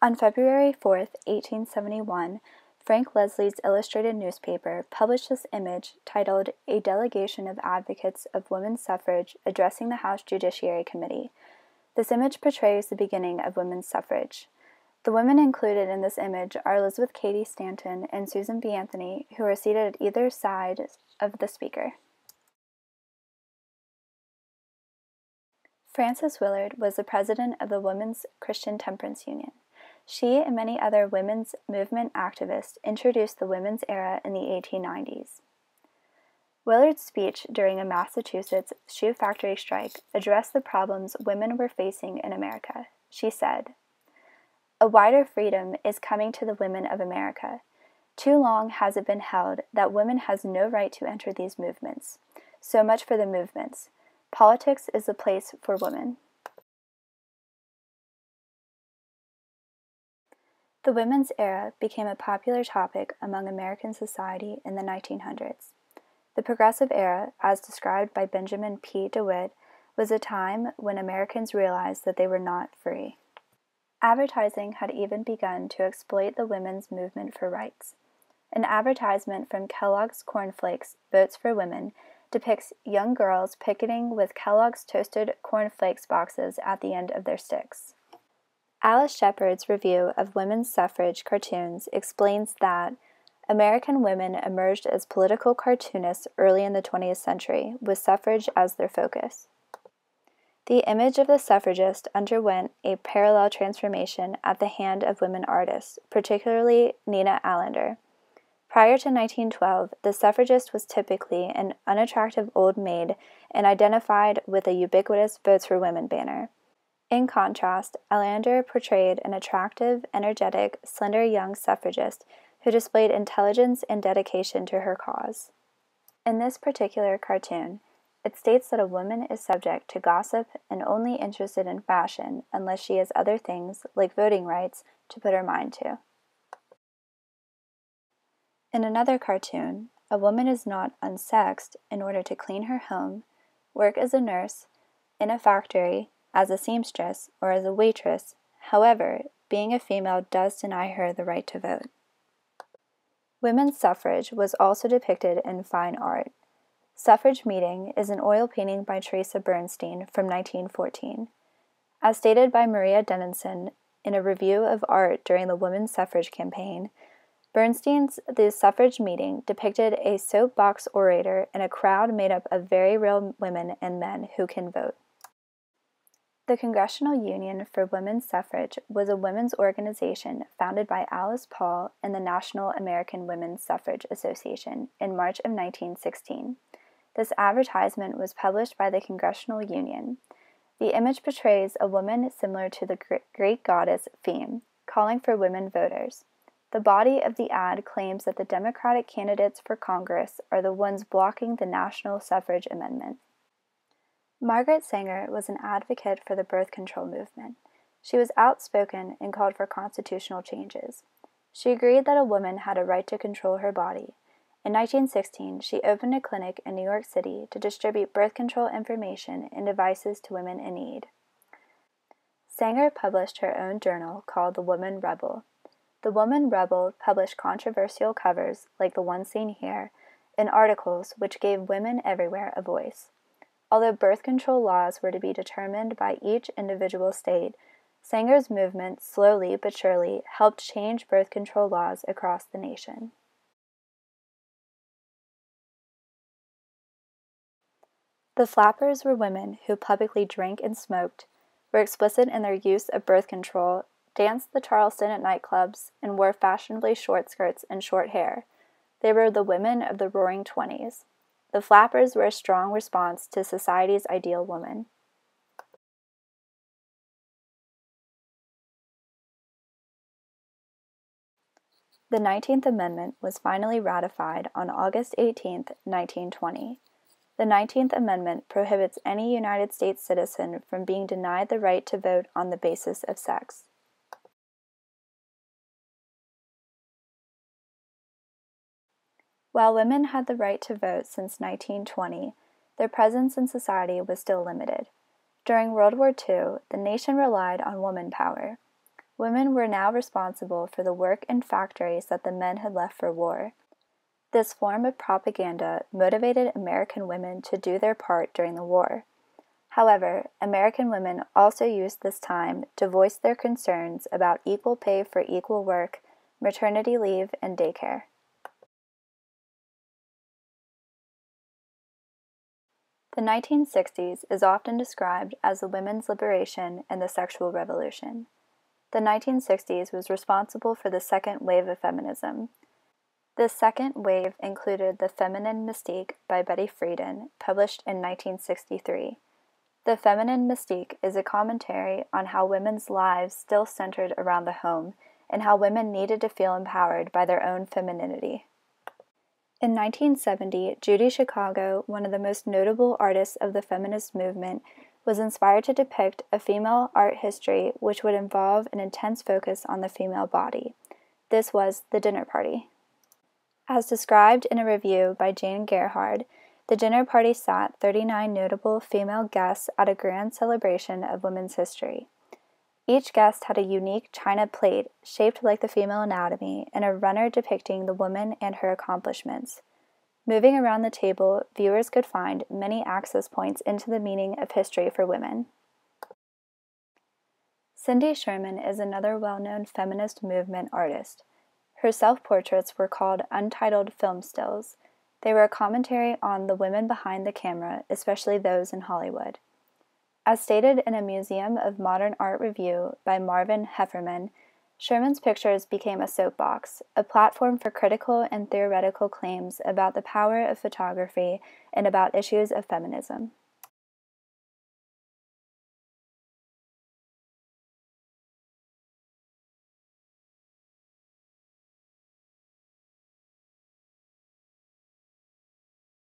On February 4, 1871, Frank Leslie's illustrated newspaper published this image titled "A Delegation of Advocates of Women's Suffrage Addressing the House Judiciary Committee." This image portrays the beginning of women's suffrage. The women included in this image are Elizabeth Cady Stanton and Susan B. Anthony, who are seated at either side of the speaker. Frances Willard was the president of the Women's Christian Temperance Union. She and many other women's movement activists introduced the women's era in the 1890s. Willard's speech during a Massachusetts shoe factory strike addressed the problems women were facing in America. She said, "A wider freedom is coming to the women of America. Too long has it been held that women has no right to enter these movements. So much for the movements. Politics is the place for women." The women's era became a popular topic among American society in the 1900s. The Progressive Era, as described by Benjamin P. DeWitt, was a time when Americans realized that they were not free. Advertising had even begun to exploit the women's movement for rights. An advertisement from Kellogg's Corn Flakes, Votes for Women, depicts young girls picketing with Kellogg's Toasted Corn Flakes boxes at the end of their sticks. Alice Shepard's review of women's suffrage cartoons explains that American women emerged as political cartoonists early in the 20th century, with suffrage as their focus. The image of the suffragist underwent a parallel transformation at the hand of women artists, particularly Nina Allender. Prior to 1912, the suffragist was typically an unattractive old maid and identified with a ubiquitous Votes for Women banner. In contrast, Allender portrayed an attractive, energetic, slender young suffragist who displayed intelligence and dedication to her cause. In this particular cartoon, it states that a woman is subject to gossip and only interested in fashion unless she has other things, like voting rights, to put her mind to. In another cartoon, a woman is not unsexed in order to clean her home, work as a nurse, in a factory, as a seamstress, or as a waitress. However, being a female does deny her the right to vote. Women's suffrage was also depicted in fine art. Suffrage Meeting is an oil painting by Teresa Bernstein from 1914. As stated by Maria Dennison in a review of art during the women's suffrage campaign, Bernstein's The Suffrage Meeting depicted a soapbox orator in a crowd made up of very real women and men who can vote. The Congressional Union for Women's Suffrage was a women's organization founded by Alice Paul and the National American Women's Suffrage Association in March of 1916. This advertisement was published by the Congressional Union. The image portrays a woman similar to the Greek goddess Feme, calling for women voters. The body of the ad claims that the Democratic candidates for Congress are the ones blocking the national suffrage amendment. Margaret Sanger was an advocate for the birth control movement. She was outspoken and called for constitutional changes. She agreed that a woman had a right to control her body. In 1916, she opened a clinic in New York City to distribute birth control information and devices to women in need. Sanger published her own journal called The Woman Rebel. The Woman Rebel published controversial covers, like the one seen here, and articles which gave women everywhere a voice. Although birth control laws were to be determined by each individual state, Sanger's movement slowly but surely helped change birth control laws across the nation. The flappers were women who publicly drank and smoked, were explicit in their use of birth control, danced the Charleston at nightclubs, and wore fashionably short skirts and short hair. They were the women of the Roaring Twenties. The flappers were a strong response to society's ideal woman. The 19th Amendment was finally ratified on August 18, 1920. The 19th Amendment prohibits any United States citizen from being denied the right to vote on the basis of sex. While women had the right to vote since 1920, their presence in society was still limited. During World War II, the nation relied on woman power. Women were now responsible for the work in factories that the men had left for war. This form of propaganda motivated American women to do their part during the war. However, American women also used this time to voice their concerns about equal pay for equal work, maternity leave, and daycare. The 1960s is often described as the women's liberation and the sexual revolution. The 1960s was responsible for the second wave of feminism. This second wave included The Feminine Mystique by Betty Friedan, published in 1963. The Feminine Mystique is a commentary on how women's lives still centered around the home and how women needed to feel empowered by their own femininity. In 1970, Judy Chicago, one of the most notable artists of the feminist movement, was inspired to depict a female art history which would involve an intense focus on the female body. This was The Dinner Party. As described in a review by Jane Gerhard, the dinner party sat 39 notable female guests at a grand celebration of women's history. Each guest had a unique china plate shaped like the female anatomy and a runner depicting the woman and her accomplishments. Moving around the table, viewers could find many access points into the meaning of history for women. Cindy Sherman is another well-known feminist movement artist. Her self-portraits were called untitled film stills. They were a commentary on the women behind the camera, especially those in Hollywood. As stated in a Museum of Modern Art review by Marvin Hefferman, Sherman's pictures became a soapbox, a platform for critical and theoretical claims about the power of photography and about issues of feminism.